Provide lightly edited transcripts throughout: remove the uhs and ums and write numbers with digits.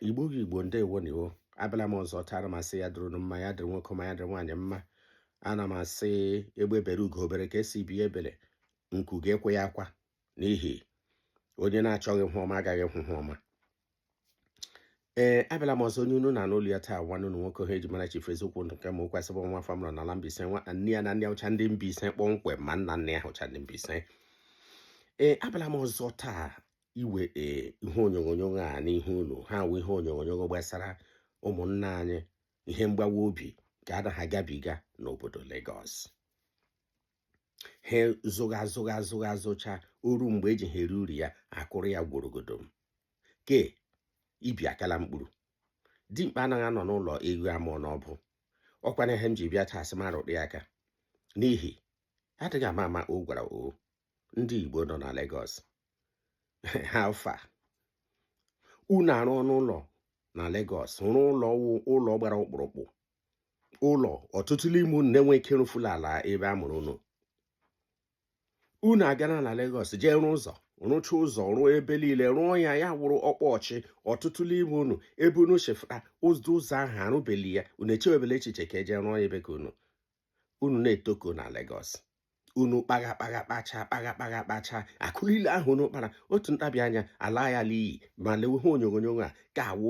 Igbo gị Igbo ndewo n'iwo abịala m ọzọ tara m asị ya dụrụ mma ya dịrị nwoke ma ya dịrị nwaanyị mma. Ana m asị egbe bere ugo bere ka esi bie ebele nku ga-ekwe ya akwa n'ihi onye na-achọghị hụ ọma agaghị hụ hụ ọma. Abịala m ọzọ onye unu na n'olu ya taa nwanne unu nwoke ha eji mara Chief Eziokwu nke ma ụkwasị bụ nwa afọ mụrụ n'ala Mbaise nwa nne ya na nne ya hụcha ndị Mbaise kpọmkwem ma nna nne ya hụcha ndị Mbaise. Abịala m ọzọ taa iwe ihe onyonyo a n'ihu unu ha wee ihe onyonyo gbasara ụmụnna anyị ihe mgbawa obi ka anaghị agabiga n'obodo Lagos. Ha zụcha oru mgbe eji ha eri uri ya akụrụ ya gborogodo ke ibi akala mkpụrụ dimkpa anaghị anọ n'ụlọ ego amụọ n'ọbụ ọkwana ihe m ji bịa taa sị m arụrụ ya aka n'ihi adịghị ama o gwara o ndị Igbo nọ na Lagos ha fa unu arụ n'ụlọ na Lagos rụọ ụlọ gbara ọkpụrụkpụ ụlọ ọtụtụ n'ime unu na-enwe ike rụfula ala ebe a mụrụ unu agana na Lagos jee rụcha ụzọ rụọ ebe niile rụọ ya wụrụ ọkpọchị ọtụtụ n'ime unu ebe unu chefụta ụzọ ahụ arụbeli ya unu echewebele echiche ka eje rụọ ya ebe ka unu na-etoko na Lagos unu kpacha akụlile ahụ unu kpara otu ntabi anya ala ya n'iyi ma lewe ihe onyonyo a ka awụ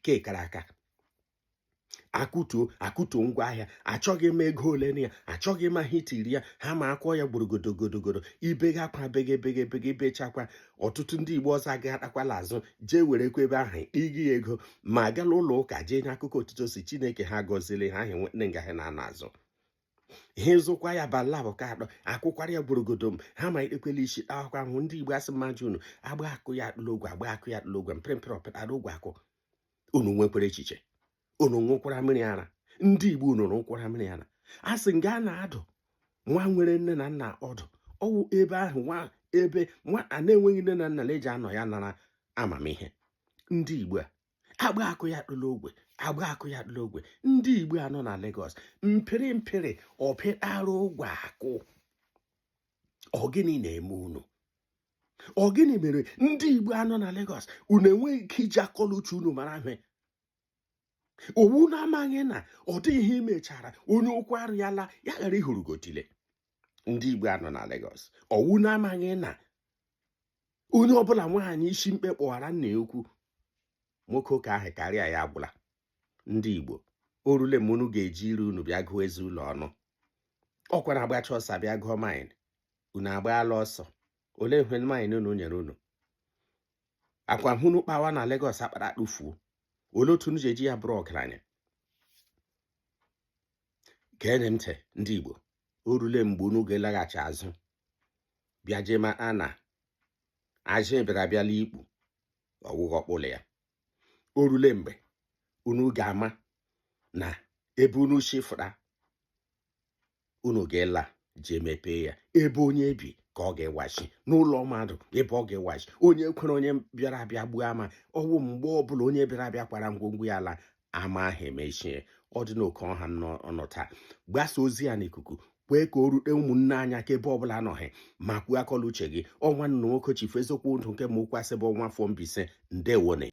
ke kara aka akụtuo ngwa ahịa achọghị m ego ole na ya achọghị m ahụ itiri ya ha ma akwọ ya gborogodogodogodo ibega akwa bege bechakwa ọtụtụ ndị Igbo ọzọ agaghị atakwala azụ jee werekwa ebe ahụ ịgị ego ma gala ụlọ ụka jee nye akụkọ otuto si Chineke ha gọzili ha ahụ nne ngaghị na azụ ihe zụkwa ya balabụ ka atọ akwụkwara ya gborogodo m ha ma ekpekwela isi akwa ahụ ndị Igbo asị mmadụ unu agba akụ ya atụlogwe mpịrịmpịrị ọpịtara ogwe akụ unu nwekwara echiche unu ṅụkwara mmiri ara ndị Igbo unu ṅụkwara mmiri ara a sị nga na-adụ nwa nwere nne na nna ọdụ ọwụ ebe ahụ nwa na-enweghị nne na nna na-eji anọ ya nara amamihe ndị Igbo agba akụ ya atụla ogwe ndị Igbo anọ na Lagos mpịrịmpịrị ọpịtara ogwe akụ ọgịnị na-eme unu ọgịnị mere ndị Igbo anọ na Lagos unu enweghị ike iji akọla uche unu mara ihe owu na-amaghị na ọ dịghị ihe imechara onye okwu arịala ya ghara ihurugotile ndị Igbo anọ na Lagos owu na-amaghị na onye ọbụla nwaanyị isi mkpe kpọghara nna ya ukwu nwoke ụka ahụ karịa ya agwụla ndị Igbo o rule m unu ga-eji iri unu bịa gụọ ezi ụlọ ọnụ ọkwa na agbacha ọsọ bịa gụọ maịn unu agbaala ọsọ ole ihe maịn unu nyere unu akwa hụnụ kpawa na Lagos akpara akpụfuo ole otu unu ji eji ya bụrụ ọgaranya geenye m ntị ndị Igbo o rule mgbe unu ga-elaghachi azụ bịa jee ma a na aja bịara ikpu ọwụghị ọkpụlụ ya o rule mgbe unu ga-ama na ebe unu chefụra unu ga-ela jee mepee ya ebe onye bi ka ọ ga-ewachi n'ụlọ mmadụ ebe ọ ga-ewachi onye kwere onye bịara abịa gbuo ama ọwụ mgbe ọbụla onye bịara abịa kwara ngwongwo ya ala ama ahụ emechie ọ dị n'oke ọha nọ taa gbasa ozi ya n'ikuku kwee ka o rute ụmụnne anya ka ebe ọbụla anọghị ma kwuo akọla uche gị ọnwa nna nwoke Chief Eziokwu ndụ nke ma ụkwasị bụ nwa afọ Mbaise ndewone.